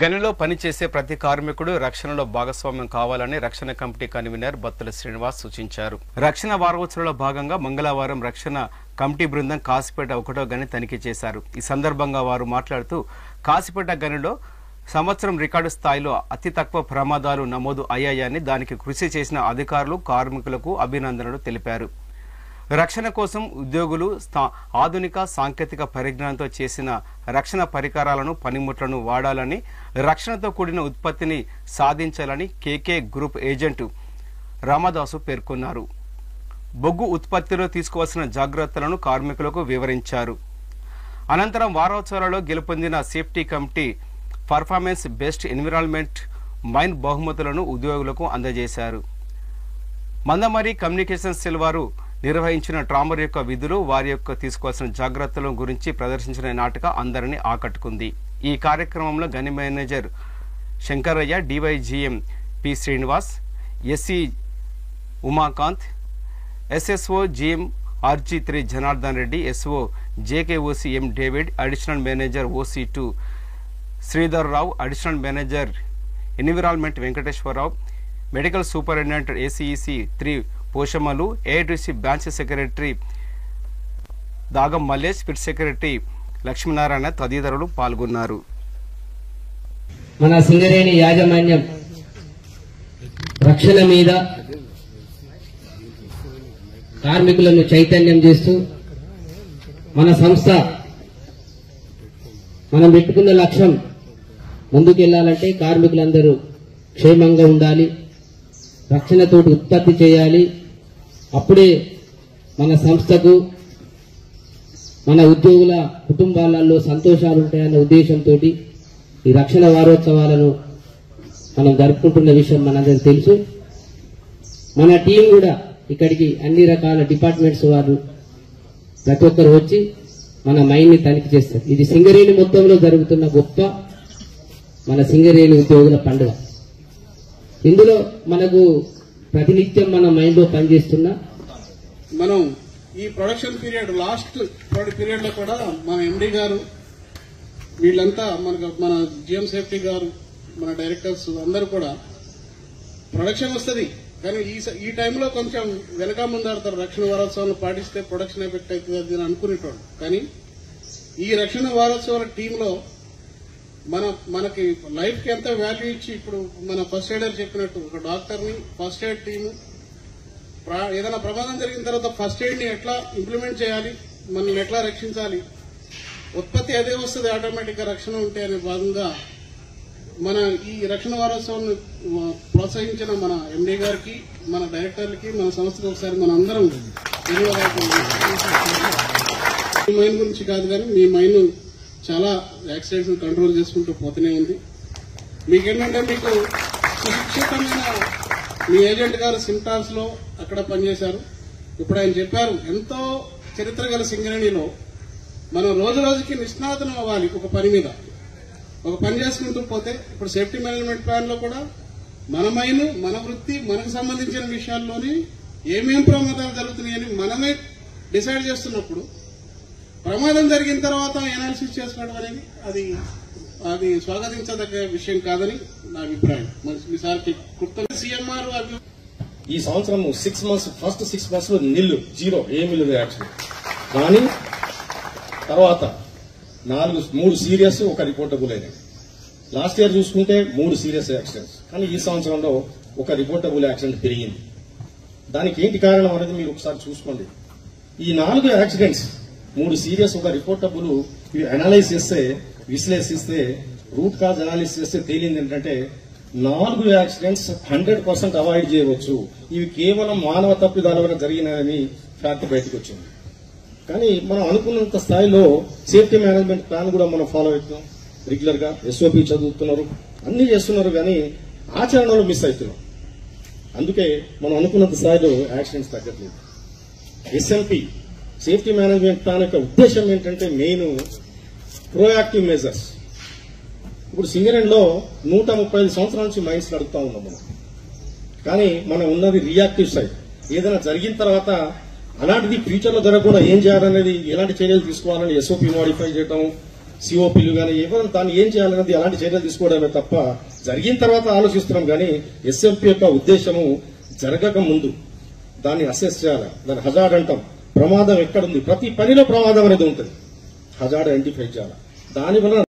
గనిలో పనిచేసే ప్రతి కార్మికుడు రక్షణలో భాగస్వామ్యం కావాలని రక్షణ కమిటీ కన్వీనర్ బత్తుల శ్రీనివాస్ సూచించారు. రక్షణ వారోత్సవంలో భాగంగా మంగళవారం రక్షణ కమిటీ బృందం కాసిపేట 1వ గని తనిఖీ చేశారు. ఈ సందర్భంగా వారు మాట్లాడుతూ కాసిపేట గనిలో సంవత్సరం రికార్డు స్థాయిలో అతి తక్కువ ప్రమాదాలు నమోదు అయ్యాయని, దానికి కృషి చేసిన అధికారులు కార్మికులకు అభినందనలు తెలిపారు. రక్షణ కోసం ఉద్యోగులు ఆధునిక సాంకేతిక పరిజ్ఞానంతో చేసిన రక్షణ పరికరాలను పనిముట్లను వాడాలని, రక్షణతో కూడిన ఉత్పత్తిని సాధించాలని కేకే గ్రూప్ ఏజెంట్ రామదాసు పేర్కొన్నారు. బొగ్గు ఉత్పత్తిలో తీసుకోవాల్సిన జాగ్రత్తలను కార్మికులకు వివరించారు. అనంతరం వారోత్సవాలలో గెలుపొందిన safety committee performance best environment mine బహుమతులను ఉద్యోగులకు అందజేశారు. మందమరి కమ్యూనికేషన్ సెల్ వారు నిర్వహించిన ట్రామర్ యొక్క విధులు, వారి యొక్క తీసుకోవాల్సిన జాగ్రత్తల గురించి ప్రదర్శించిన నాటక అందరినీ ఆకట్టుకుంది. ఈ కార్యక్రమంలో గని manager Shankaraiah, DYGM P Srinivas, SC Umakant, SSO GM RG three Janardhan Reddy, SO JKOC M David, additional manager OC two Sridhar Rao, additional manager environment Venkateswararao, medical superintendent ఏసీఈసి3 Poshamalu, AITC branch secretary Dagam Mallesh, pit secretary Lakshminarayana తదితరులు పాల్గొన్నారు. మన సింగరేణి యాజమాన్యం రక్షణ మీద కార్మికులను చైతన్యం చేస్తూ మన సంస్థ మనం పెట్టుకున్న లక్ష్యం ముందుకెళ్లాలంటే కార్మికులందరూ క్షేమంగా ఉండాలి, రక్షణతోటి ఉత్పత్తి చేయాలి. అప్పుడే మన సంస్థకు, మన ఉద్యోగుల కుటుంబాలలో సంతోషాలు ఉంటాయన్న ఉద్దేశంతో ఈ రక్షణ వారోత్సవాలను మనం జరుపుకుంటున్న విషయం మనందరికీ తెలుసు. మన టీం కూడా ఇక్కడికి అన్ని రకాల డిపార్ట్మెంట్స్ వారు ప్రతి ఒక్కరు వచ్చి మన మైండ్ని తనిఖీ చేస్తారు. ఇది సింగరేణి మొత్తంలో జరుగుతున్న గొప్ప మన సింగరేణి ఉద్యోగుల పండుగ. ఇందులో మనకు ప్రతినిత్యం మన మైండ్ లో పనిచేస్తున్నా మనం ఈ ప్రొడక్షన్ పీరియడ్ లాస్ట్ పీరియడ్ లో కూడా మన ఎండీ గారు వీళ్ళంతా మన జిఎం సేఫ్టీ గారు, మన డైరెక్టర్స్ అందరూ కూడా ప్రొడక్షన్ వస్తుంది కానీ ఈ టైంలో కొంచెం వెనక ముందాడతారు. రక్షణ వారోత్సవాలు పాటిస్తే ప్రొడక్షన్ ఎఫెక్ట్ అవుతుంది అని అనుకునేటోడు. కానీ ఈ రక్షణ వారోత్సవాల టీంలో మనకి లైఫ్ కి ఎంత వాల్యూ ఇచ్చి, ఇప్పుడు మన ఫస్ట్ ఎయిడర్ చెప్పినట్టు ఒక డాక్టర్ ని ఫస్ట్ ఎయిడ్ టీము ఏదైనా ప్రమాదం జరిగిన తర్వాత ఫస్ట్ ఎయిడ్ ని ఎట్లా ఇంప్లిమెంట్ చేయాలి, మనల్ని ఎట్లా రక్షించాలి, ఉత్పత్తి అదే వస్తుంది ఆటోమేటిక్ గా రక్షణ ఉంటే అనే భాగంగా మన ఈ రక్షణ వారోత్సవాన్ని ప్రోత్సహించిన మన ఎండీ గారికి, మన డైరెక్టర్లకి, మన సంస్థకు ఒకసారి మన అందరం మీ మైండ్ గురించి కాదు కానీ మీ మైండ్ చాలా యాక్సిడెంట్స్ కంట్రోల్ చేసుకుంటూ పోతూనే ఉంది. మీకేంటంటే మీకు సుశిక్షితమైన మీ ఏజెంట్ గారు సింటార్స్ లో అక్కడ పనిచేశారు. ఇప్పుడు ఆయన చెప్పారు, ఎంతో చరిత్ర గల సింగరేణిలో మనం రోజు రోజుకి నిష్ణాతనం అవ్వాలి. ఒక పని మీద ఒక పని చేసుకుంటూ పోతే ఇప్పుడు సేఫ్టీ మేనేజ్మెంట్ ప్లాన్ లో కూడా మన మైండ్, మన వృత్తి, మనకు సంబంధించిన విషయాల్లోని ఏమేం ప్రమాదాలు జరుగుతున్నాయని మనమే డిసైడ్ చేస్తున్నప్పుడు ప్రమాదం జరిగిన తర్వాత ఎనాలిసిస్ చేసుకోవడం అనేది అది స్వాగతించదగ్గ విషయం కాదని నా అభిప్రాయం. ఈసారికి సీఎంఆర్ ఈ సంవత్సరం 6 months ఫస్ట్ 6 months లో జీరో ఏమీ లేదు యాక్సిడెంట్. కానీ తర్వాత 3 సీరియస్, 1 రిపోర్టబుల్ అయినాయి. లాస్ట్ ఇయర్ చూసుకుంటే 3 సీరియస్ యాక్సిడెంట్స్, కానీ ఈ సంవత్సరంలో 1 రిపోర్టబుల్ యాక్సిడెంట్ పెరిగింది. దానికి ఏంటి కారణం అనేది మీరు ఒకసారి చూసుకోండి. ఈ 4 యాక్సిడెంట్స్, 3 సీరియస్, 1 రిపోర్టబుల్, ఇవి అనలైజ్ చేస్తే, విశ్లేషిస్తే, రూట్ కాజ్ అనాలిసిస్ చేస్తే తేలింది ఏంటంటే 4 యాక్సిడెంట్స్ 100% అవాయిడ్ చేయవచ్చు. ఇవి కేవలం మానవ తప్పిదాల వల్ల జరిగినాయని ఫ్యాక్ట్ బయటకు వచ్చింది. కానీ మనం అనుకున్నంత స్థాయిలో సేఫ్టీ మేనేజ్మెంట్ ప్లాన్ కూడా మనం ఫాలో అవుతున్నాం. రెగ్యులర్ గా ఎస్ఓపి చదువుతున్నారు, అన్ని చేస్తున్నారు, కానీ ఆచరణలో మిస్ అవుతున్నాం. అందుకే మనం అనుకున్నంత స్థాయిలో యాక్సిడెంట్స్ తగ్గట్లేదు. ఎస్ఎంపి సేఫ్టీ మేనేజ్మెంట్ ప్లాన్ యొక్క ఉద్దేశం ఏంటంటే మెయిన్ ప్రోయాక్టివ్ మెజర్స్. ఇప్పుడు సింగరేణిలో 135 సంవత్సరాల నుంచి మైన్స్ నడుపుతా ఉన్నాం మనం. కానీ మనం ఉన్నది రియాక్టివ్ సైడ్. ఏదైనా జరిగిన తర్వాత అలాంటిది ఫ్యూచర్ లో జరగకుండా ఏం చేయాలనేది, ఎలాంటి చర్యలు తీసుకోవాలని ఎస్ఓపి మోడిఫై చేయడం, సిఓపీలు కానీ ఏమైనా దాన్ని ఏం చేయాలన్నది అలాంటి చర్యలు తీసుకోవడమే తప్ప జరిగిన తర్వాత ఆలోచిస్తున్నాం కానీ ఎస్ఎంపీ యొక్క ఉద్దేశము జరగక ముందు దాన్ని అసెస్ చేయాలి. దాన్ని హజార్డ్ అంటాం. ప్రమాదం ఎక్కడుంది, ప్రతి పనిలో ప్రమాదం అనేది ఉంటుంది. హజార్డ్ ఐడెంటిఫై చేయాలి. దానివల్ల